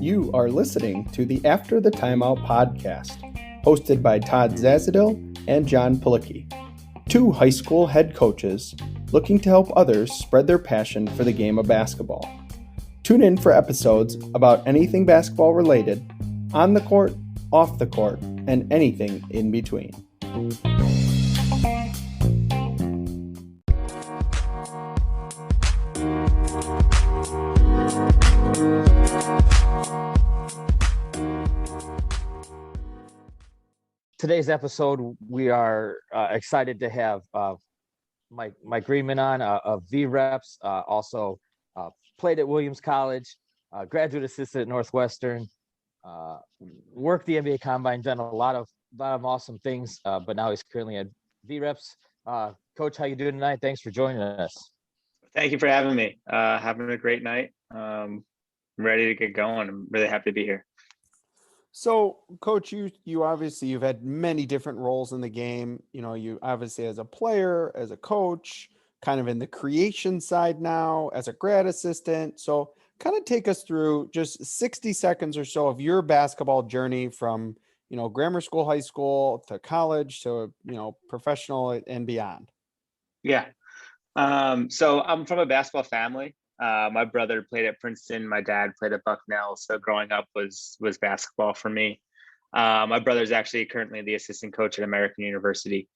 You are listening to the After the Timeout podcast, hosted by Todd Zazadil and Jon Pilicki, two high school head coaches looking to help others spread their passion for the game of basketball. Tune in for episodes about anything basketball related, on the court, off the court, and anything in between. Today's episode, we are excited to have Mike Greenman on of Vreps, also played at Williams College, graduate assistant at Northwestern, worked the NBA Combine, done a lot of awesome things, but now he's currently at Vreps. Coach, how you doing tonight? Thanks for joining us. Thank you for having me. Having a great night. I'm ready to get going. I'm really happy to be here. So, Coach, you obviously you've had many different roles in the game. You know, you obviously as a player, as a coach, kind of in the creation side now, as a grad assistant. So, kind of take us through just 60 seconds or so of your basketball journey from, grammar school, high school to college to, professional and beyond. Yeah. So I'm from a basketball family. My brother played at Princeton. My dad played at Bucknell. So growing up was basketball for me. My brother's actually currently the assistant coach at American University.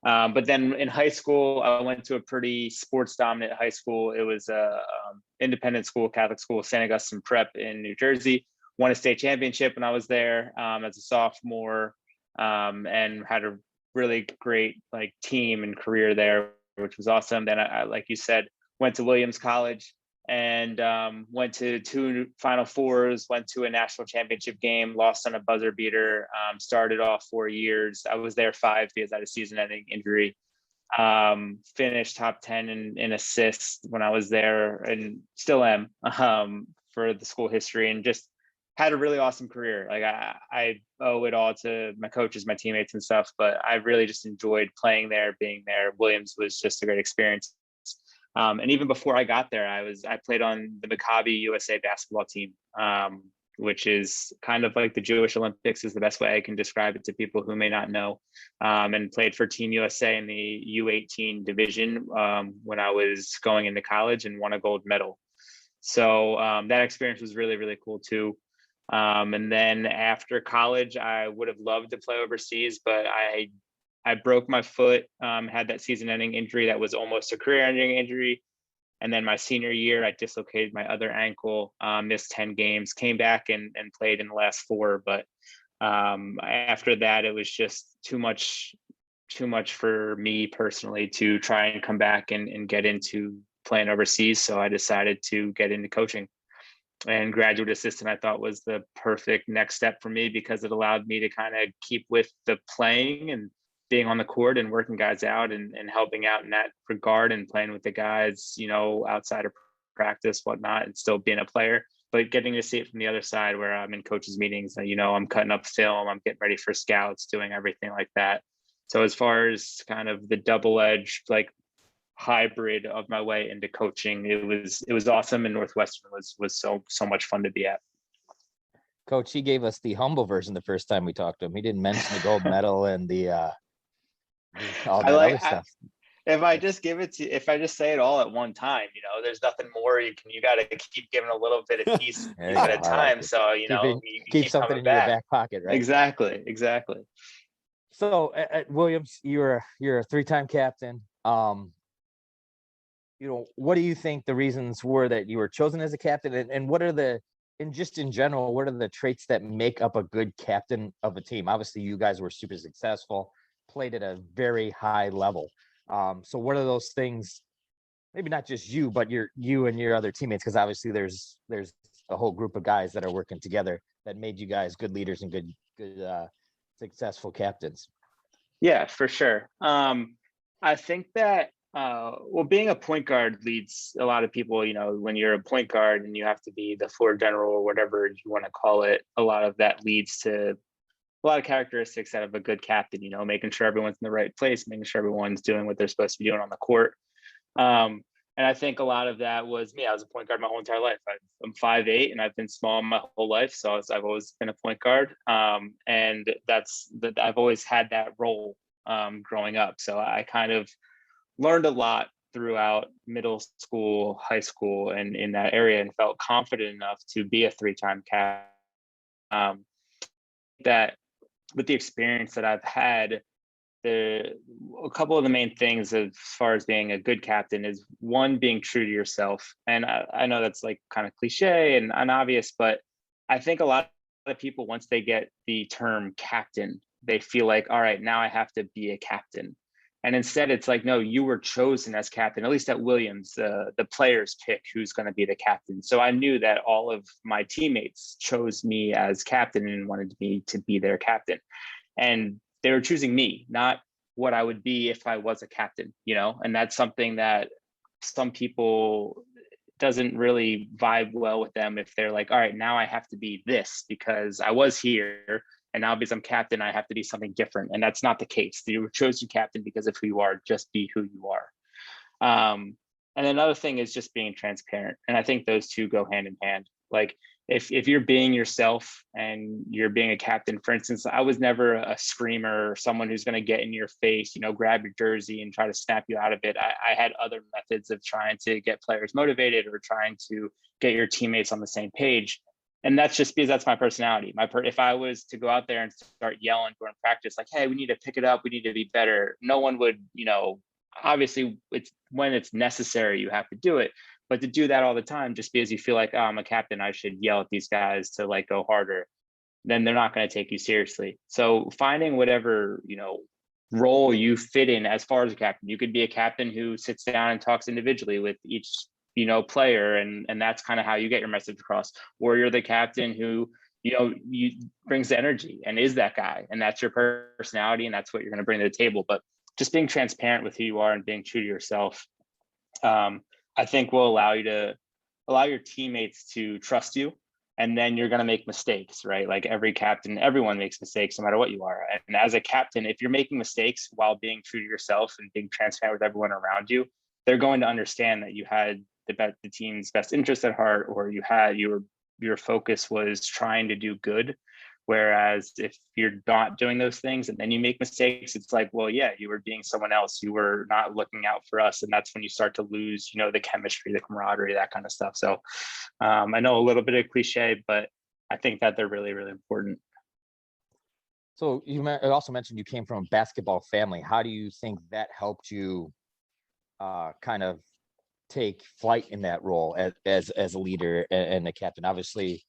But then in high school, I went to a pretty sports dominant high school. It was a independent school, Catholic school, St. Augustine Prep in New Jersey. Won a state championship when I was there as a sophomore, and had a really great team and career there, which was awesome. Then I like you said, went to Williams College and went to 2 Final Fours, went to a national championship game, lost on a buzzer beater, started off 4 years. I was there 5 because I had a season-ending injury. Finished top 10 in assists when I was there and still am for the school history, and just had a really awesome career. I owe it all to my coaches, my teammates and stuff, but I really just enjoyed playing there, being there. Williams was just a great experience. And even before I got there, I played on the Maccabi USA basketball team, which is kind of like the Jewish Olympics is the best way I can describe it to people who may not know, and played for Team USA in the U18 division when I was going into college and won a gold medal. So that experience was really, really cool too. And then after college, I would have loved to play overseas, but I broke my foot, had that season-ending injury that was almost a career-ending injury. And then my senior year, I dislocated my other ankle, missed 10 games, came back and played in the last 4. But after that, it was just too much for me personally to try and come back and get into playing overseas. So I decided to get into coaching. And graduate assistant, I thought, was the perfect next step for me because it allowed me to kind of keep with the playing and being on the court and working guys out and helping out in that regard and playing with the guys, outside of practice, whatnot, and still being a player, but getting to see it from the other side where I'm in coaches meetings and, I'm cutting up film, I'm getting ready for scouts, doing everything like that. So as far as kind of the double-edged, hybrid of my way into coaching, it was awesome. And Northwestern was so much fun to be at. Coach, he gave us the humble version the first time we talked to him. He didn't mention the gold medal and all that other stuff. If I just say it all at one time, there's nothing more you got to keep giving a little bit of piece at a time. So, you keep something in your back pocket, right? Exactly. So at Williams, you're a 3-time captain. What do you think the reasons were that you were chosen as a captain, and what are just in general, what are the traits that make up a good captain of a team? Obviously, you guys were super successful, played at a very high level. So what are those things, maybe not just you, but you and your other teammates, because obviously there's a whole group of guys that are working together that made you guys good leaders and good successful captains? Yeah, for sure. I think that being a point guard leads a lot of people, when you're a point guard and you have to be the floor general or whatever you want to call it, a lot of that leads to a lot of characteristics out of a good captain, making sure everyone's in the right place, making sure everyone's doing what they're supposed to be doing on the court. And I think a lot of that was me. I was a point guard my whole entire life. I'm 5'8", and I've been small my whole life, so I've always been a point guard. And that's that. I've always had that role growing up. So I kind of learned a lot throughout middle school, high school, and in that area, and felt confident enough to be a 3-time cap. That with the experience that I've had, a couple of the main things as far as being a good captain is, one, being true to yourself. And I know that's like kind of cliche and unobvious, but I think a lot of people, once they get the term captain, they feel like, all right, now I have to be a captain. And instead it's like, no, you were chosen as captain. At least at Williams, the players pick who's going to be the captain. So I knew that all of my teammates chose me as captain and wanted me to be their captain. And they were choosing me, not what I would be if I was a captain, and that's something that some people doesn't really vibe well with them. If they're like, all right, now I have to be this because I was here, and now because I'm captain, I have to be something different. And that's not the case. You were chosen captain because of who you are. Just be who you are. And another thing is just being transparent. And I think those two go hand in hand. Like, if you're being yourself and you're being a captain, for instance, I was never a screamer or someone who's going to get in your face, grab your jersey and try to snap you out of it. I had other methods of trying to get players motivated or trying to get your teammates on the same page. And that's just because that's my personality. If I was to go out there and start yelling during practice, like, hey, we need to pick it up, we need to be better, no one would, obviously it's when it's necessary, you have to do it. But to do that all the time, just because you feel like, oh, I'm a captain, I should yell at these guys to like go harder, then they're not going to take you seriously. So finding whatever, role you fit in as far as a captain. You could be a captain who sits down and talks individually with each, player, and that's kind of how you get your message across. Or you're the captain who, you brings the energy and is that guy, and that's your personality, and that's what you're going to bring to the table. But just being transparent with who you are and being true to yourself, I think will allow your teammates to trust you. And then you're going to make mistakes, right? Like every captain, everyone makes mistakes no matter what you are. And as a captain, if you're making mistakes while being true to yourself and being transparent with everyone around you, they're going to understand that you had the team's best interest at heart, or your focus was trying to do good. Whereas if you're not doing those things and then you make mistakes, it's like, well, yeah, you were being someone else. You were not looking out for us. And that's when you start to lose, the chemistry, the camaraderie, that kind of stuff. So I know a little bit of cliche, but I think that they're really, really important. So you also mentioned you came from a basketball family. How do you think that helped you kind of take flight in that role as a leader and a captain? Obviously,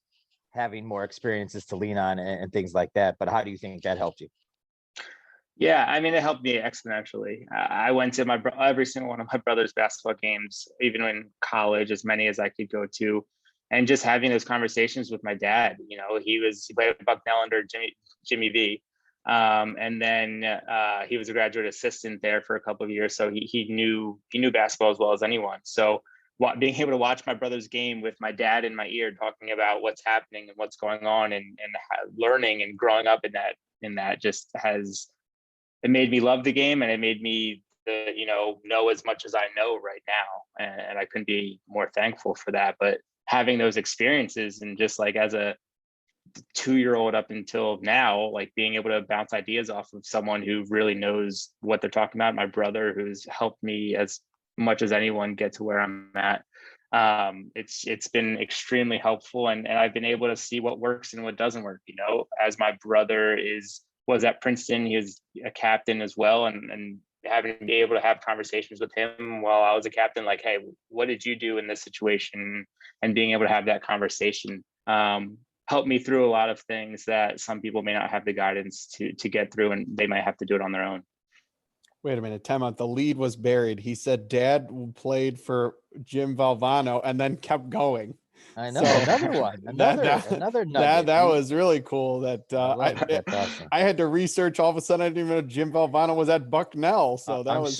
having more experiences to lean on and things like that. But how do you think that helped you? Yeah, I mean, it helped me exponentially. I went to every single one of my brother's basketball games, even in college, as many as I could go to, and just having those conversations with my dad. He played at Bucknell under Jimmy V, and then he was a graduate assistant there for a couple of years, so he knew basketball as well as anyone. So being able to watch my brother's game with my dad in my ear, talking about what's happening and what's going on, and learning and growing up in that just it made me love the game, and it made me know as much as I know right now, and I couldn't be more thankful for that. But having those experiences, and just like as a 2-year-old up until now, like being able to bounce ideas off of someone who really knows what they're talking about, my brother, who's helped me as much as anyone get to where I'm at. It's been extremely helpful, and I've been able to see what works and what doesn't work. As my brother was at Princeton, he was a captain as well, and having to be able to have conversations with him while I was a captain, like, hey, what did you do in this situation? And being able to have that conversation helped me through a lot of things that some people may not have the guidance to get through, and they might have to do it on their own. Wait a minute, timeout. The lead was buried. He said dad played for Jim Valvano and then kept going. I know, another one, another nugget. That was really cool. That's awesome. I had to research. All of a sudden, I didn't even know Jim Valvano was at Bucknell. So I'm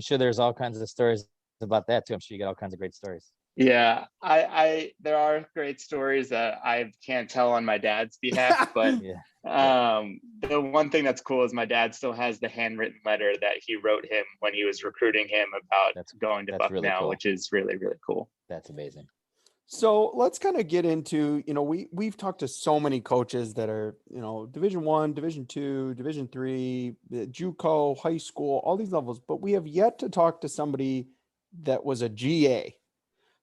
sure there's all kinds of stories about that too. I'm sure you get all kinds of great stories. Yeah, I there are great stories that I can't tell on my dad's behalf, but Yeah. the one thing that's cool is my dad still has the handwritten letter that he wrote him when he was recruiting him about That's going to really Bucknell, cool. which is really, really cool. That's amazing. So let's kind of get into, we've talked to so many coaches that are, Division 1, Division 2, Division 3, JUCO, high school, all these levels, but we have yet to talk to somebody that was a GA.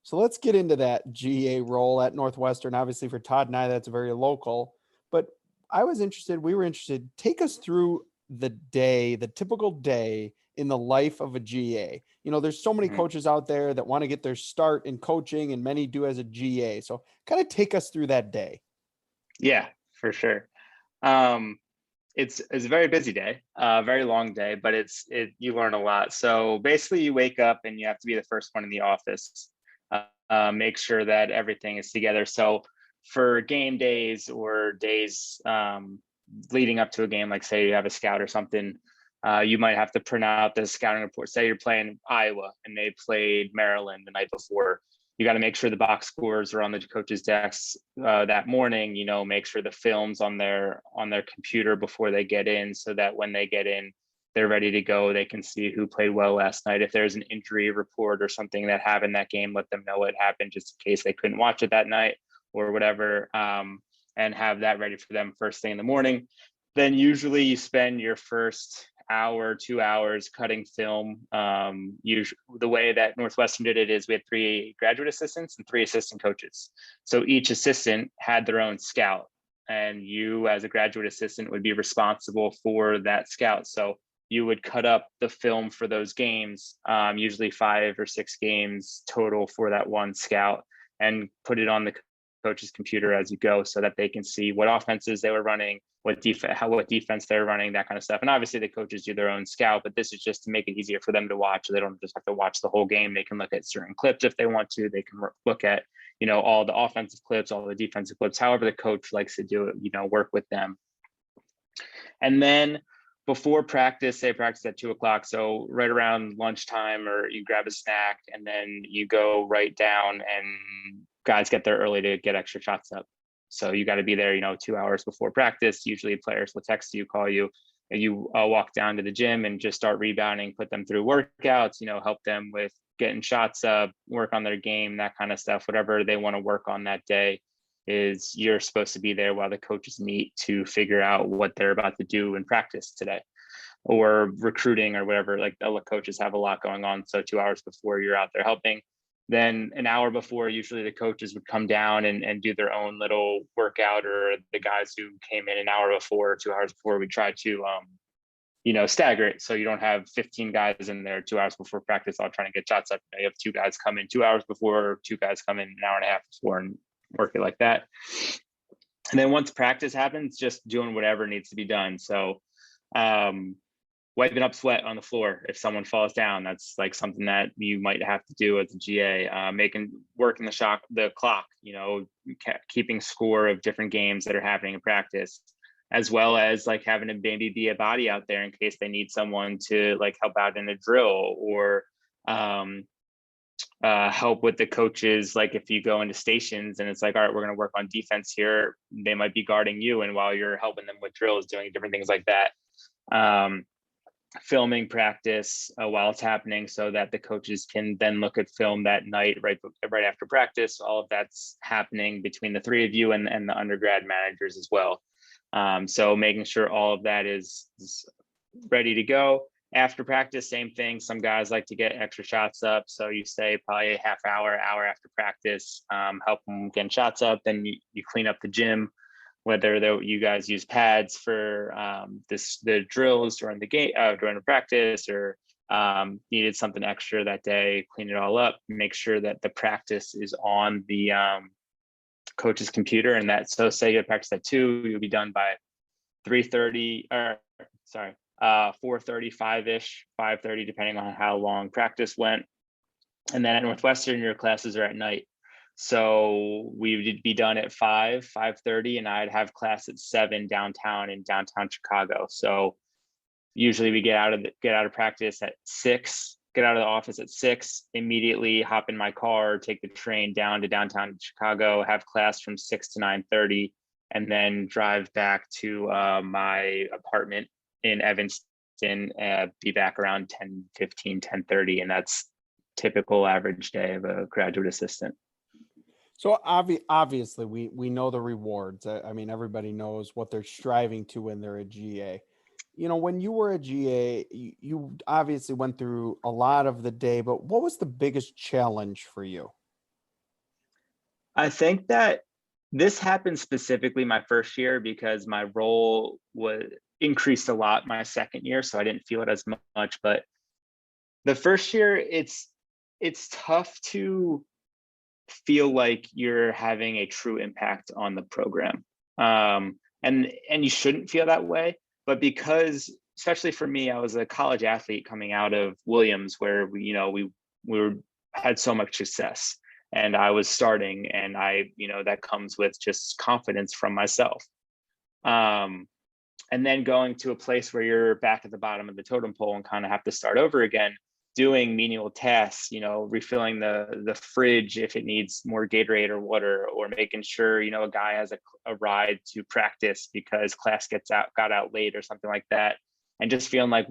So let's get into that GA role at Northwestern. Obviously for Todd and I, that's very local, but we were interested, take us through the typical day in the life of a GA. There's so many coaches out there that want to get their start in coaching, and many do as a GA. So kind of take us through that day. Yeah, for sure. It's a very busy day, very long day, but you learn a lot. So basically you wake up and you have to be the first one in the office, make sure that everything is together. So for game days or days leading up to a game, like say you have a scout or something, you might have to print out the scouting report. Say you're playing Iowa and they played Maryland the night before. You got to make sure the box scores are on the coach's desks that morning. Make sure the film's on their computer before they get in, so that when they get in, they're ready to go. They can see who played well last night. If there's an injury report or something that happened that game, let them know what happened, just in case they couldn't watch it that night or whatever, and have that ready for them first thing in the morning. Then usually you spend your first hour, 2 hours cutting film. Usually, the way that Northwestern did it is we had 3 graduate assistants and 3 assistant coaches. So each assistant had their own scout, and you as a graduate assistant would be responsible for that scout. So you would cut up the film for those games, usually 5 or 6 games total for that one scout, and put it on the coach's computer as you go, so that they can see what offenses they were running, what defense they're running, that kind of stuff. And obviously the coaches do their own scout, but this is just to make it easier for them to watch. So they don't just have to watch the whole game. They can look at certain clips if they want to. They can look at, all the offensive clips, all the defensive clips, however the coach likes to do it, work with them. And then before practice, say practice at 2:00. So right around lunchtime, or you grab a snack and then you go right down, and guys get there early to get extra shots up. So you got to be there, 2 hours before practice. Usually players will text you, call you, and you walk down to the gym and just start rebounding, put them through workouts, help them with getting shots up, work on their game, that kind of stuff. Whatever they want to work on that day, is you're supposed to be there while the coaches meet to figure out what they're about to do in practice today, or recruiting or whatever. Like the coaches have a lot going on. So 2 hours before, you're out there helping. Then an hour before, usually the coaches would come down and do their own little workout, or the guys who came in an hour before, 2 hours before, we try to, stagger it. So you don't have 15 guys in there 2 hours before practice all trying to get shots up. You have 2 guys come in 2 hours before, 2 guys come in an hour and a half before, and work it like that. And then once practice happens, just doing whatever needs to be done. So wiping up sweat on the floor if someone falls down, that's like something that you might have to do as a GA. Working the clock, keeping score of different games that are happening in practice, as well as like having a maybe be a body out there in case they need someone to like help out in a drill, or help with the coaches. Like if you go into stations and it's like, all right, we're going to work on defense here, they might be guarding you, and while you're helping them with drills, doing different things like that. Filming practice while it's happening, so that the coaches can then look at film that night, right after practice. All of that's happening between the 3 of you and the undergrad managers as well. So making sure all of that is ready to go. After practice, same thing. Some guys like to get extra shots up, so you stay probably a half hour after practice, help them get shots up. Then you clean up the gym, whether you guys use pads for the drills during the game, during the practice, or needed something extra that day, clean it all up, make sure that the practice is on the coach's computer. And that, so say you practice at 2, you'll be done by 3:30, or sorry, 4:35-ish, 5:30, depending on how long practice went. And then at Northwestern, your classes are at night. So we would be done at 5:30, and I'd have class at 7 downtown in downtown Chicago. So usually we get out of practice at 6, get out of the office at 6, immediately hop in my car, take the train down to downtown Chicago, have class from 6 to 9:30, and then drive back to my apartment in Evanston, be back around 10:15, 10:30. And that's typical average day of a graduate assistant. So obviously we know the rewards. I mean, everybody knows what they're striving to when they're a GA. When you were a GA, you obviously went through a lot of the day, but what was the biggest challenge for you? I think that this happened specifically my first year because my role was increased a lot my second year, so I didn't feel it as much. But the first year, it's tough to feel like you're having a true impact on the program, and you shouldn't feel that way. But because, especially for me, I was a college athlete coming out of Williams, where we had so much success, and I was starting, and that comes with just confidence from myself. And then going to a place where you're back at the bottom of the totem pole and kind of have to start over again, doing menial tasks, refilling the fridge if it needs more Gatorade or water, or making sure, a guy has a ride to practice because class got out late or something like that. And just feeling like,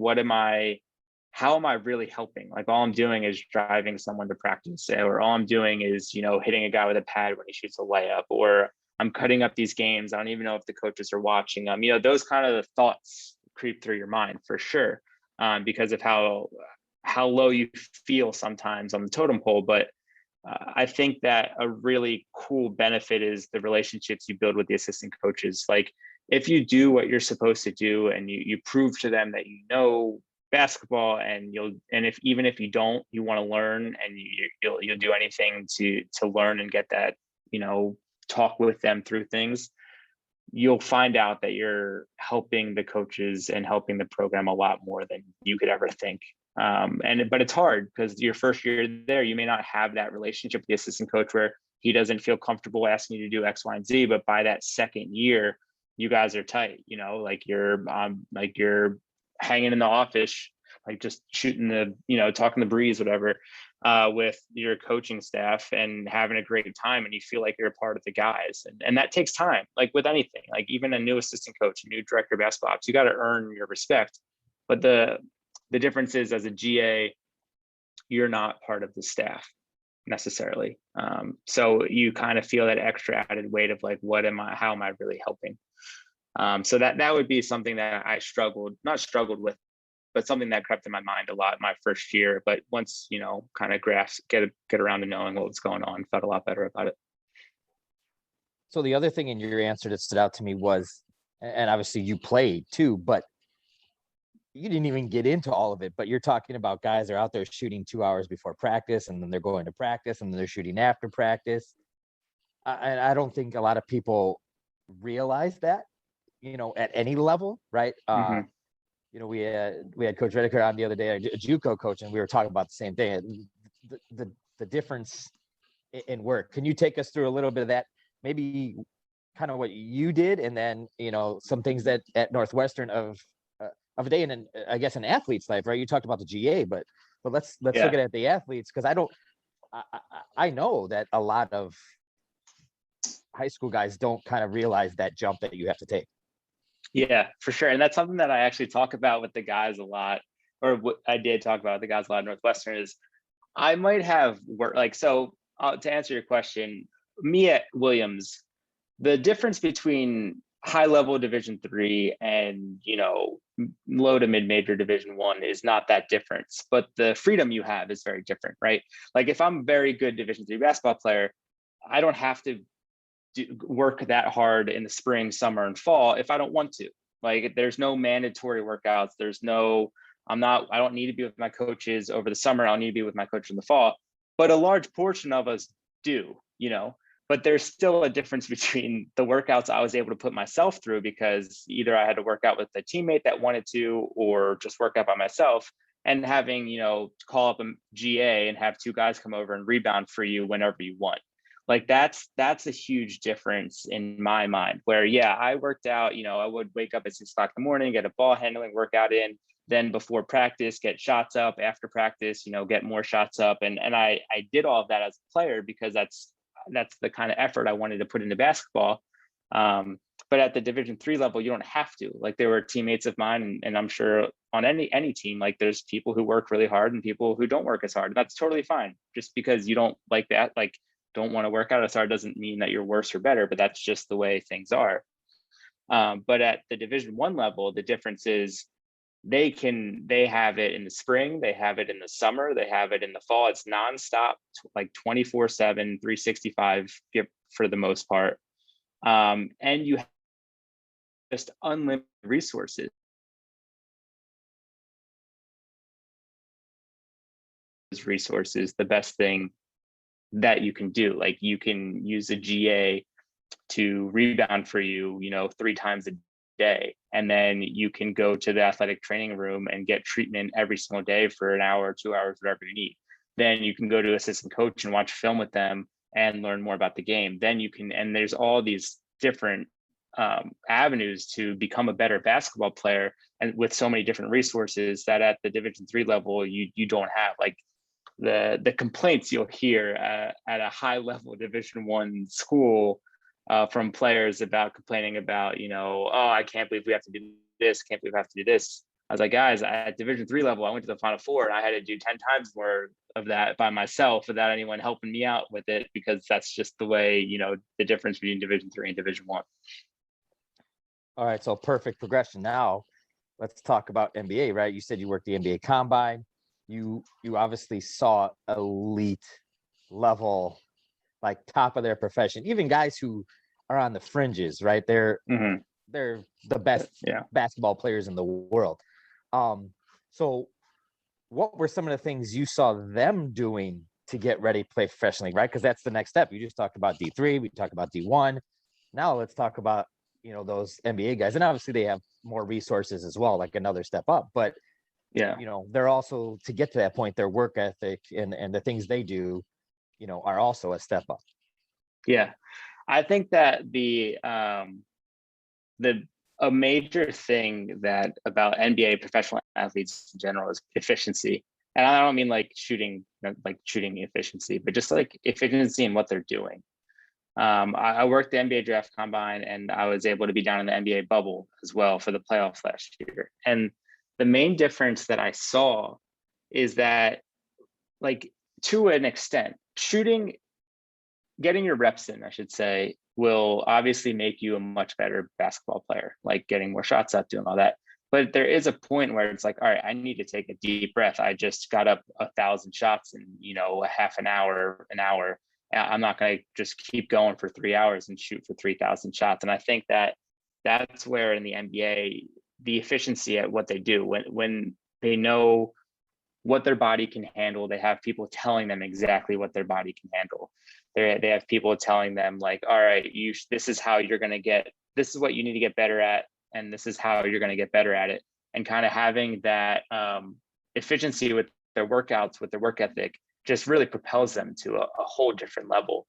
how am I really helping? Like, all I'm doing is driving someone to practice, or all I'm doing is, hitting a guy with a pad when he shoots a layup, or I'm cutting up these games. I don't even know if the coaches are watching them. Those kind of thoughts creep through your mind for sure, because of how low you feel sometimes on the totem pole. But I think that a really cool benefit is the relationships you build with the assistant coaches. Like, if you do what you're supposed to do and you prove to them that basketball, and even if you don't, you want to learn, and you'll do anything to learn and get that, talk with them through things, you'll find out that you're helping the coaches and helping the program a lot more than you could ever think. But it's hard because your first year there, you may not have that relationship with the assistant coach where he doesn't feel comfortable asking you to do X, Y, and Z. But by that second year, you guys are tight. Like you're hanging in the office, like just shooting talking the breeze, whatever, with your coaching staff and having a great time, and you feel like you're a part of the guys. And that takes time, like with anything, like even a new assistant coach, a new director of basketball ops, you got to earn your respect. But the difference is, as a GA, you're not part of the staff necessarily. So you kind of feel that extra added weight of like, how am I really helping? So that would be something that I not struggled with, but something that crept in my mind a lot my first year. But once, kind of get around to knowing what was going on, felt a lot better about it. So the other thing in your answer that stood out to me was, and obviously you played too, but you didn't even get into all of it, but you're talking about guys are out there shooting 2 hours before practice, and then they're going to practice, and then they're shooting after practice. I don't think a lot of people realize that, at any level, right? Mm-hmm. We had Coach Redeker on the other day, a JUCO coach, and we were talking about the same thing, the difference in work. Can you take us through a little bit of that, maybe kind of what you did, and then some things that at Northwestern of a day, and I guess an athlete's life, right? You talked about the GA, but let's look at it, the athletes, because I know that a lot of high school guys don't kind of realize that jump that you have to take. Yeah, for sure. And that's something that I actually talk about with the guys a lot, or what I did talk about with the guys a lot at Northwestern, is I might have worked to answer your question, me at Williams, the difference between high level Division III and, low to mid major Division I is not that difference, but the freedom you have is very different, right? Like, if I'm a very good Division III basketball player, I don't have to work that hard in the spring, summer, and fall if I don't want to. Like, there's no mandatory workouts. I don't need to be with my coaches over the summer. I'll need to be with my coach in the fall. But a large portion of us do, but there's still a difference between the workouts I was able to put myself through, because either I had to work out with a teammate that wanted to, or just work out by myself, and having, call up a GA and have 2 guys come over and rebound for you whenever you want. Like, that's a huge difference in my mind, where, I worked out, I would wake up at 6 o'clock in the morning, get a ball handling workout in, then before practice, get shots up, after practice, get more shots up. And I did all of that as a player because that's the kind of effort I wanted to put into basketball. But at the Division III level, you don't have to. Like, there were teammates of mine, and I'm sure on any team, like, there's people who work really hard and people who don't work as hard. And that's totally fine. Just because you don't like that, like, don't want to work out as hard, doesn't mean that you're worse or better, but that's just the way things are. But at the Division I level, the difference is they have it in the spring, they have it in the summer, they have it in the fall. It's nonstop, like 24/7, 365 for the most part. And you have just unlimited resources. The best thing that you can do, like, you can use a GA to rebound for you, 3 times a day, and then you can go to the athletic training room and get treatment every single day for an hour, 2 hours, whatever you need. Then you can go to assistant coach and watch film with them and learn more about the game. Then you can, and there's all these different avenues to become a better basketball player, and with so many different resources that at the Division III level you don't have. Like, the complaints you'll hear at a high level Division I school from players about complaining about, oh, I can't believe we have to do this, can't believe we have to do this. I was like, guys, at Division III level, I went to the Final Four and I had to do 10 times more of that by myself without anyone helping me out with it, because that's just the way, the difference between Division III and Division I. All right, so perfect progression. Now let's talk about NBA, right? You said you worked the NBA Combine. You obviously saw elite level, like top of their profession, even guys who are on the fringes, right? They're the best basketball players in the world. So what were some of the things you saw them doing to get ready to play professionally, right? Because that's the next step. You just talked about D3, we talked about D1. Now let's talk about, those NBA guys. And obviously they have more resources as well, like another step up. But they're also, to get to that point, their work ethic and the things they do, are also a step up. Yeah. I think that a major thing that about NBA professional athletes in general is efficiency. And I don't mean like shooting efficiency, but just like efficiency in what they're doing. I worked the NBA draft combine, and I was able to be down in the NBA bubble as well for the playoffs last year. And the main difference that I saw is that, like, to an extent, getting your reps in, I should say, will obviously make you a much better basketball player, like getting more shots up, doing all that. But there is a point where it's like, all right, I need to take a deep breath. I just got up 1,000 shots in, a half an hour. I'm not going to just keep going for 3 hours and shoot for 3,000 shots. And I think that that's where in the NBA, the efficiency at what they do, when they know what their body can handle, they have people telling them exactly what their body can handle. They have people telling them, like, all right, this is how you're going to get, this is what you need to get better at, and this is how you're going to get better at it. And kind of having that efficiency with their workouts, with their work ethic, just really propels them to a whole different level,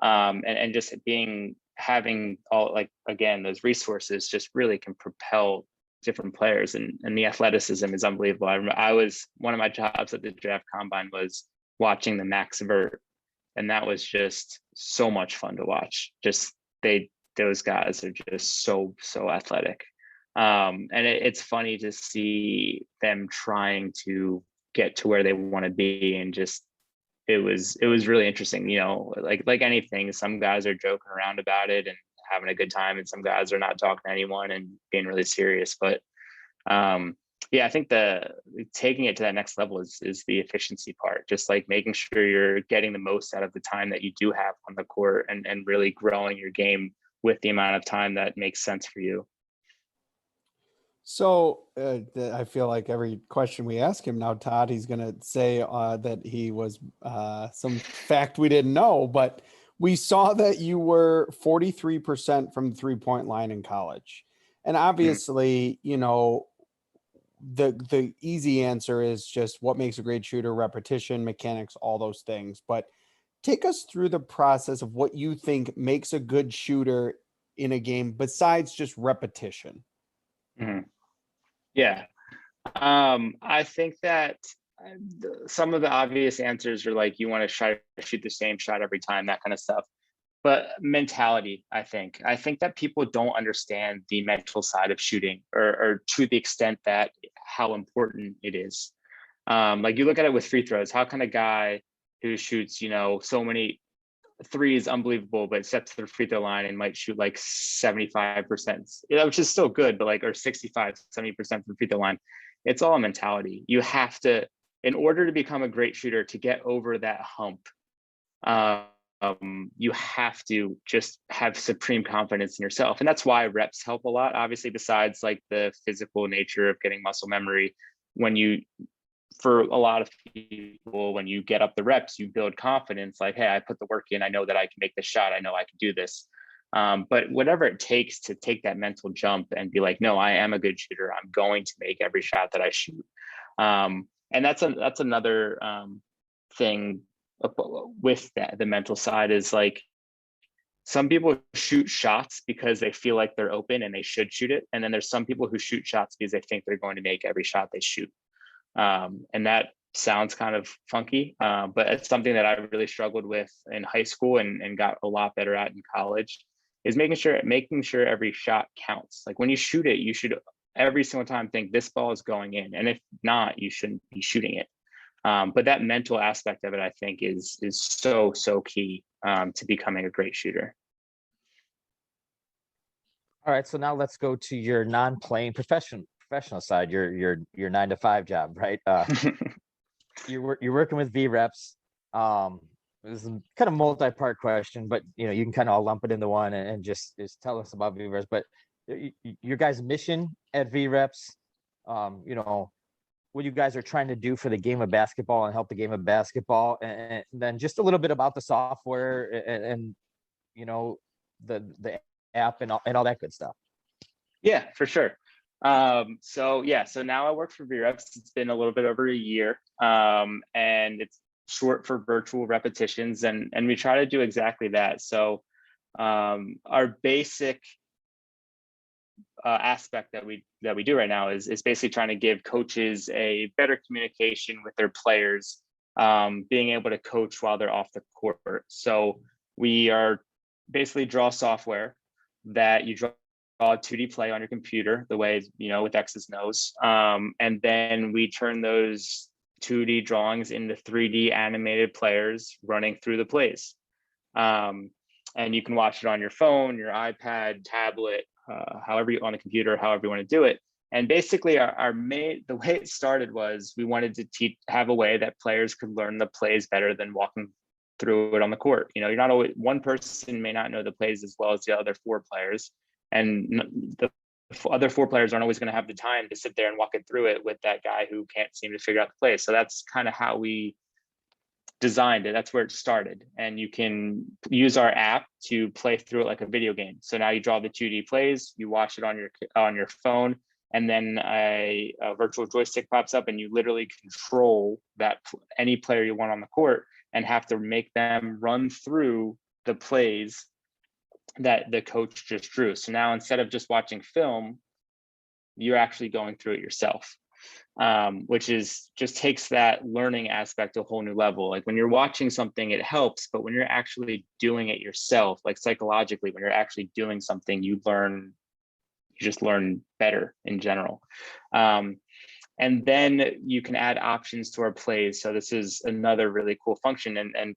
and just having all, like, again, those resources just really can propel different players, and the athleticism is unbelievable. I was, one of my jobs at the draft combine was watching the Max Vert, and that was just so much fun to watch. Just those guys are just so athletic, and it's funny to see them trying to get to where they want to be, and just it was really interesting. Like anything, some guys are joking around about it and having a good time, and some guys are not talking to anyone and being really serious. But I think taking it to that next level is the efficiency part, just like making sure you're getting the most out of the time that you do have on the court, and really growing your game with the amount of time that makes sense for you. So I feel like every question we ask him now, Todd, he's going to say that he was some fact we didn't know, but we saw that you were 43% from the 3-point line in college. And obviously, the easy answer is just what makes a great shooter: repetition, mechanics, all those things. But take us through the process of what you think makes a good shooter in a game besides just repetition. Yeah. I think that some of the obvious answers are like you want to try to shoot the same shot every time, that kind of stuff. But mentality, I think that people don't understand the mental side of shooting, or to the extent that how important it is. Like you look at it with free throws. How can a guy who shoots, so many threes, unbelievable, but steps to the free throw line and might shoot like 75%, which is still good, but like, or 65, 70% from the free throw line. It's all a mentality. You have to, in order to become a great shooter, to get over that hump, you have to just have supreme confidence in yourself. And that's why reps help a lot. Obviously, besides like the physical nature of getting muscle memory, for a lot of people, when you get up the reps, you build confidence. Like, hey, I put the work in. I know that I can make this shot. I know I can do this. But whatever it takes to take that mental jump and be like, no, I am a good shooter. I'm going to make every shot that I shoot. And that's another thing with that. The mental side is like, some people shoot shots because they feel like they're open and they should shoot it. And then there's some people who shoot shots because they think they're going to make every shot they shoot. And that sounds kind of funky, but it's something that I really struggled with in high school and got a lot better at in college, is making sure every shot counts. Like when you shoot it, you should every single time think this ball is going in. And if not, you shouldn't be shooting it. But that mental aspect of it, I think is so key to becoming a great shooter. All right, so now let's go to your non-playing professional side, your 9-to-5 job, right? You're working with Vreps. This is kind of multi-part question, but you can kind of all lump it into one and just tell us about Vreps. But your guys' mission at Vreps, what you guys are trying to do for the game of basketball and help the game of basketball, and then just a little bit about the software and the app and all that good stuff. Yeah, for sure. So now I work for Vreps. It's been a little bit over a year, and it's short for virtual repetitions, and we try to do exactly that. So our basic aspect that we do right now is basically trying to give coaches a better communication with their players, being able to coach while they're off the court. So we are basically draw software that you draw 2D play on your computer, the way with X's and O's, and then we turn those 2D drawings into 3D animated players running through the plays. And you can watch it on your phone, your iPad, tablet, however on the computer, however you want to do it. And basically the way it started was we wanted to have a way that players could learn the plays better than walking through it on the court. You're not always, one person may not know the plays as well as the other 4 players. And the other 4 players aren't always going to have the time to sit there and walk it through it with that guy who can't seem to figure out the play. So that's kind of how we designed it. That's where it started. And you can use our app to play through it like a video game. So now you draw the 2D plays, you watch it on your phone, and then a virtual joystick pops up, and you literally control any player you want on the court and have to make them run through the plays that the coach just drew. So now instead of just watching film, you're actually going through it yourself, which just takes that learning aspect to a whole new level. Like when you're watching something, it helps, but when you're actually doing it yourself, like psychologically, when you're actually doing something, you just learn better in general. And then you can add options to our plays. So this is another really cool function, and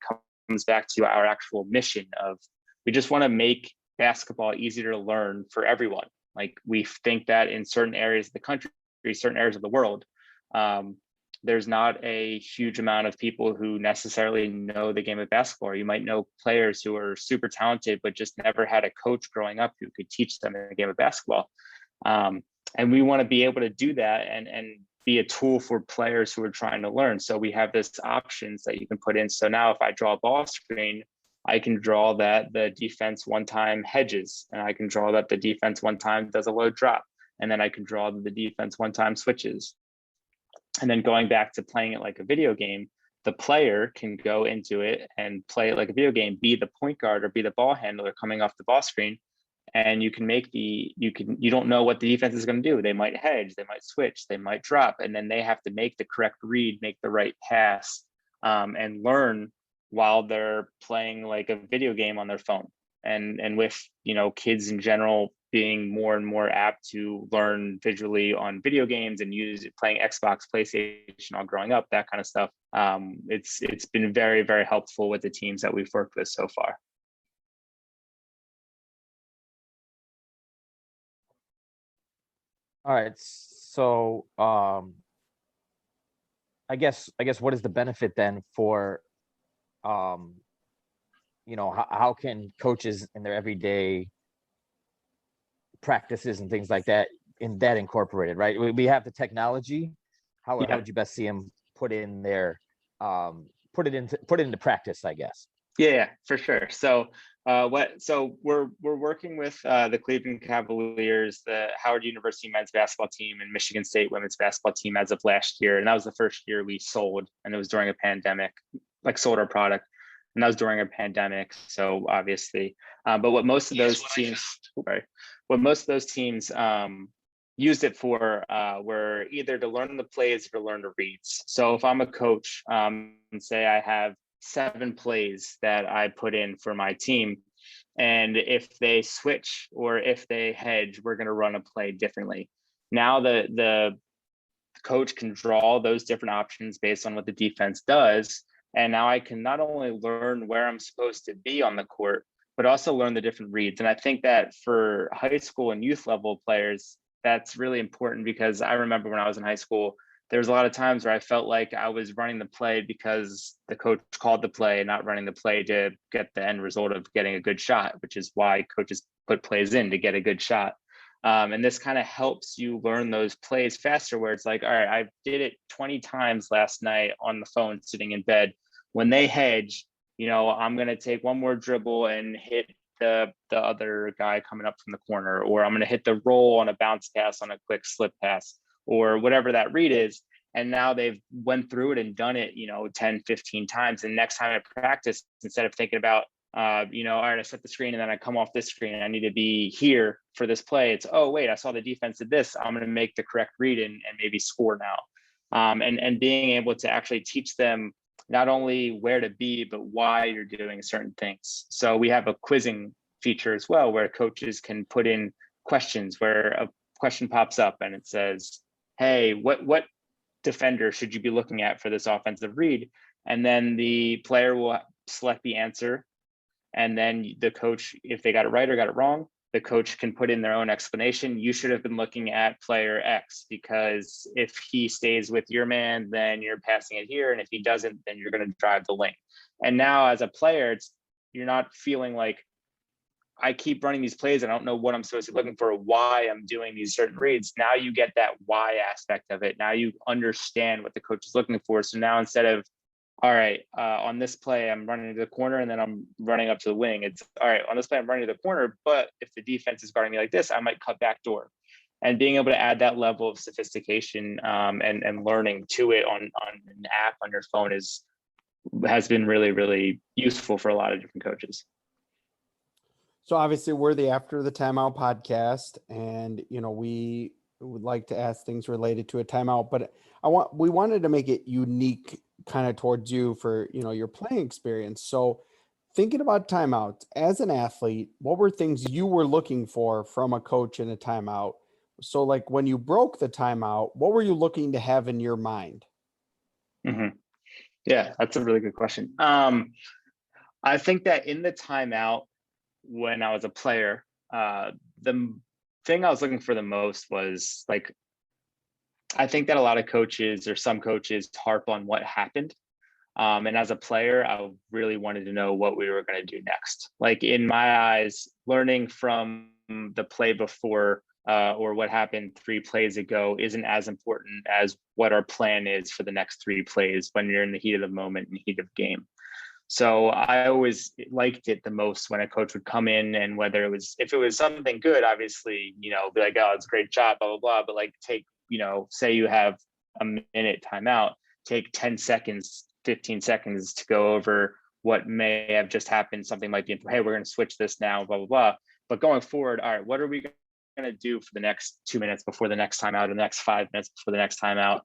comes back to our actual mission of, we just want to make basketball easier to learn for everyone. Like we think that in certain areas of the country, certain areas of the world, there's not a huge amount of people who necessarily know the game of basketball. Or you might know players who are super talented, but just never had a coach growing up who could teach them the game of basketball. And we want to be able to do that and be a tool for players who are trying to learn. So we have this options that you can put in. So now if I draw a ball screen, I can draw that the defense one time hedges, and I can draw that the defense one time does a low drop. And then I can draw the defense one time switches. And then going back to playing it like a video game, the player can go into it and play it like a video game, be the point guard or be the ball handler coming off the ball screen. and you can make you don't know what the defense is going to do. They might hedge, they might switch, they might drop, and then they have to make the correct read, make the right pass, and learn while they're playing like a video game on their phone. And with, kids in general being more and more apt to learn visually on video games and playing Xbox, PlayStation, all growing up, that kind of stuff. It's been very, very helpful with the teams that we've worked with so far. All right. So I guess what is the benefit then for how can coaches in their everyday practices and things like that incorporated, right? We have the technology. How would you best see them put in their put it into practice, I guess? Yeah, for sure. So we're working with the Cleveland Cavaliers, the Howard University men's basketball team, and Michigan State women's basketball team as of last year. And that was the first year we sold, and it was during a pandemic, like sold our product. And that was during a pandemic. So obviously, but what most of those teams used it for were either to learn the plays or to learn the reads. So if I'm a coach, and say I have 7 plays that I put in for my team, and if they switch or if they hedge, we're going to run a play differently. Now the coach can draw those different options based on what the defense does. And now I can not only learn where I'm supposed to be on the court, but also learn the different reads. And I think that for high school and youth level players, that's really important, because I remember when I was in high school, there was a lot of times where I felt like I was running the play because the coach called the play, not running the play to get the end result of getting a good shot, which is why coaches put plays in to get a good shot. And this kind of helps you learn those plays faster, where it's like, all right, I did it 20 times last night on the phone sitting in bed. When they hedge, I'm going to take one more dribble and hit the other guy coming up from the corner, or I'm going to hit the roll on a bounce pass on a quick slip pass, or whatever that read is. And now they've went through it and done it, 10, 15 times. And next time I practice, instead of thinking about, all right, I set the screen and then I come off this screen and I need to be here for this play. It's, oh, wait, I saw the defense did this. I'm going to make the correct read and maybe score now. And being able to actually teach them not only where to be, but why you're doing certain things. So we have a quizzing feature as well, where coaches can put in questions, where a question pops up and it says, hey, what defender should you be looking at for this offensive read? And then the player will select the answer. And then the coach, if they got it right or got it wrong, the coach can put in their own explanation. You should have been looking at player X, because if he stays with your man, then you're passing it here. And if he doesn't, then you're going to drive the lane. And now as a player, you're not feeling like, I keep running these plays, I don't know what I'm supposed to be looking for, why I'm doing these certain reads. Now you get that why aspect of it. Now you understand what the coach is looking for. So now instead of, all right, on this play, I'm running to the corner and then I'm running up to the wing. It's, all right, on this play, I'm running to the corner, but if the defense is guarding me like this, I might cut back door. And being able to add that level of sophistication and learning to it on an app on your phone has been really, really useful for a lot of different coaches. So obviously we're the After the Timeout podcast, and we would like to ask things related to a timeout, but we wanted to make it unique kind of towards you for your playing experience. So thinking about timeouts as an athlete, what were things you were looking for from a coach in a timeout? So like when you broke the timeout, what were you looking to have in your mind? Mm-hmm. Yeah, that's a really good question. I think that in the timeout, when I was a player, the thing I was looking for the most was like, I think that a lot of coaches or some coaches harp on what happened. And as a player, I really wanted to know what we were going to do next. Like in my eyes, learning from the play before or what happened 3 plays ago isn't as important as what our plan is for the next 3 plays when you're in the heat of the moment and heat of game. So I always liked it the most when a coach would come in, and if it was something good, obviously, be like, oh, it's a great job, blah, blah, blah. But like take, say you have a minute timeout, take 10 seconds, 15 seconds to go over what may have just happened. Something might be, hey, we're going to switch this now, blah, blah, blah. But going forward, all right, what are we going to do for the next 2 minutes before the next timeout, or the next 5 minutes before the next timeout,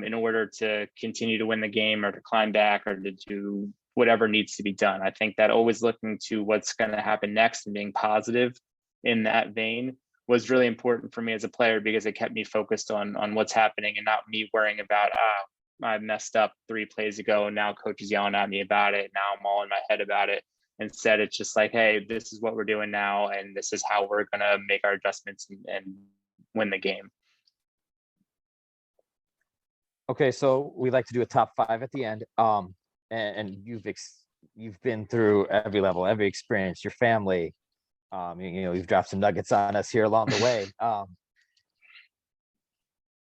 in order to continue to win the game, or to climb back, or to do whatever needs to be done. I think that always looking to what's going to happen next and being positive in that vein was really important for me as a player, because it kept me focused on what's happening, and not me worrying about, I messed up 3 plays ago and now coach is yelling at me about it. Now I'm all in my head about it. Instead, it's just like, hey, this is what we're doing now, and this is how we're going to make our adjustments and win the game. Okay, so we like to do a top 5 at the end. And you've been through every level, every experience, your family. You've dropped some nuggets on us here along the way.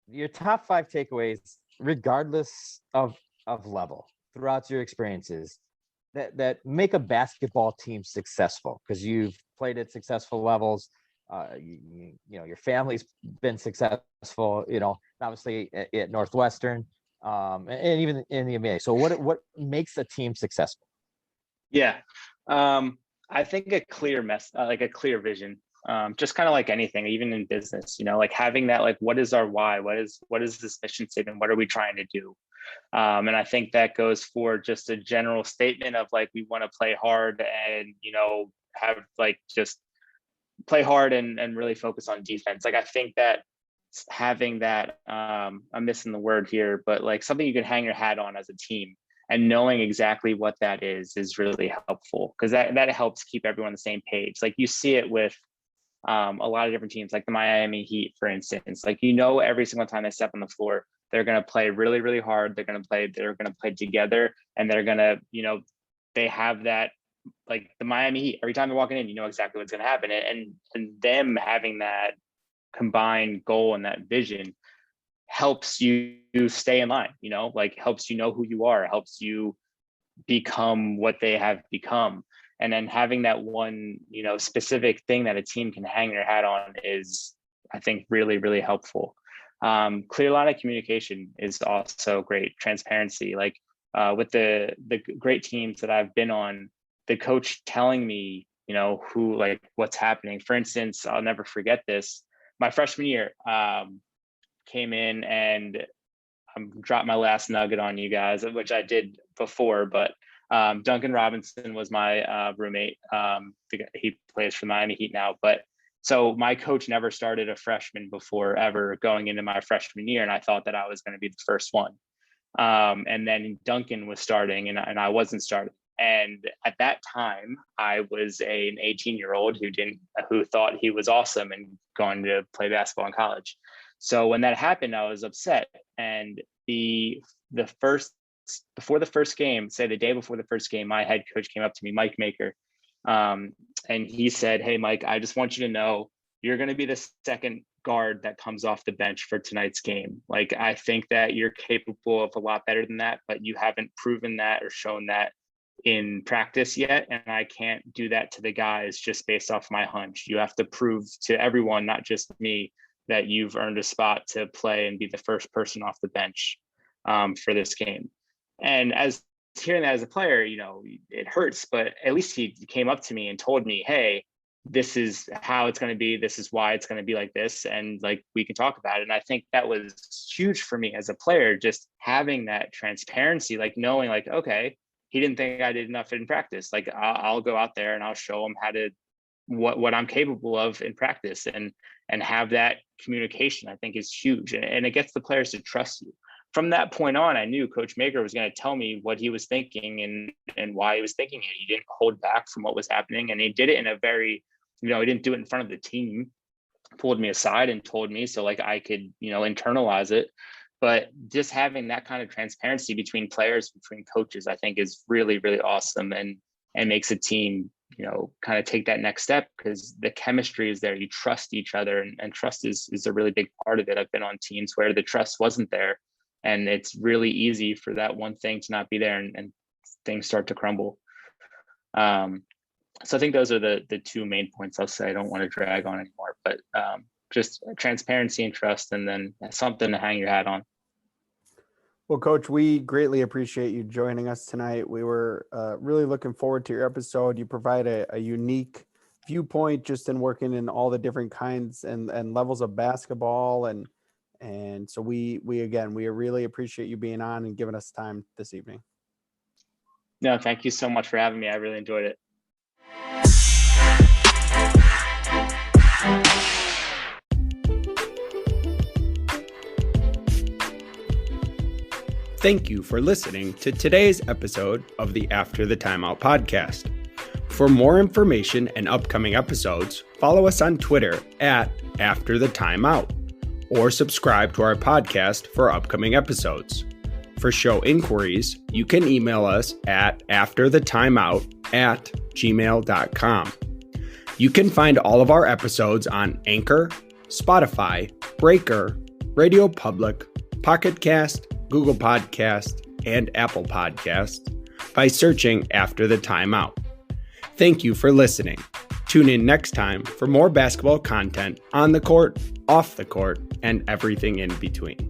Your top 5 takeaways, regardless of level, throughout your experiences, that make a basketball team successful, because you've played at successful levels. Your family's been successful, obviously at Northwestern, and even in the NBA. So what makes a team successful? Yeah. I think a clear like a clear vision, just kind of like anything, even in business, like having that, like, what is our why? What is this mission statement? What are we trying to do? And I think that goes for just a general statement of like, we want to play hard and, have like just play hard and really focus on defense. Like, I think that having that, I'm missing the word here, but like something you can hang your hat on as a team, and knowing exactly what that is really helpful, because that helps keep everyone on the same page. Like, you see it with a lot of different teams, like the Miami Heat, for instance. Like, every single time they step on the floor, they're going to play really, really hard. They're going to play together, and they're going to, they have that, like the Miami Heat, every time they're walking in, exactly what's going to happen. And them having that combined goal and that vision helps you stay in line, like helps who you are, helps you become what they have become. And then having that one, specific thing that a team can hang their hat on is, I think, really, really helpful. Clear line of communication is also great. Transparency, like with the great teams that I've been on, the coach telling me, who, like, what's happening. For instance, I'll never forget this. My freshman year, came in and dropped my last nugget on you guys, which I did before, but Duncan Robinson was my roommate. He plays for Miami Heat now, but so my coach never started a freshman before ever going into my freshman year, and I thought that I was going to be the first one. And then Duncan was starting, and I wasn't starting. And at that time, I was an 18-year-old who thought he was awesome and going to play basketball in college. So when that happened, I was upset. And before the first game, say the day before the first game, my head coach came up to me, Mike Maker, and he said, "Hey, Mike, I just want you to know you're going to be the second guard that comes off the bench for tonight's game. Like, I think that you're capable of a lot better than that, but you haven't proven that or shown that in practice yet. And I can't do that to the guys just based off my hunch. You have to prove to everyone, not just me, that you've earned a spot to play and be the first person off the bench for this game." And as hearing that as a player, it hurts, but at least he came up to me and told me, "Hey, this is how it's going to be. This is why it's going to be like this. And like, we can talk about it." And I think that was huge for me as a player, just having that transparency, like knowing like, okay, he didn't think I did enough in practice. Like, I'll go out there and I'll show him what I'm capable of in practice, and have that communication, I think, is huge. And it gets the players to trust you. From that point on, I knew Coach Maker was going to tell me what he was thinking and why he was thinking it. He didn't hold back from what was happening. And he did it in a very, he didn't do it in front of the team, pulled me aside and told me so like I could, internalize it. But just having that kind of transparency between players, between coaches, I think is really, really awesome, and makes a team, kind of take that next step, because the chemistry is there. You trust each other, and trust is a really big part of it. I've been on teams where the trust wasn't there, and it's really easy for that one thing to not be there, and things start to crumble. So I think those are the two main points I'll say. I don't want to drag on anymore, but just transparency and trust, and then something to hang your hat on. Well, Coach, we greatly appreciate you joining us tonight. We were really looking forward to your episode. You provide a unique viewpoint just in working in all the different kinds and levels of basketball. And so we really appreciate you being on and giving us time this evening. No, thank you so much for having me. I really enjoyed it. Thank you for listening to today's episode of the After the Timeout podcast. For more information and upcoming episodes, follow us on Twitter at After the Timeout, or subscribe to our podcast for upcoming episodes. For show inquiries, you can email us at afterthetimeout@gmail.com. You can find all of our episodes on Anchor, Spotify, Breaker, Radio Public, Pocket Cast, Google Podcast, and Apple Podcast by searching After the Timeout. Thank you for listening. Tune in next time for more basketball content on the court, off the court, and everything in between.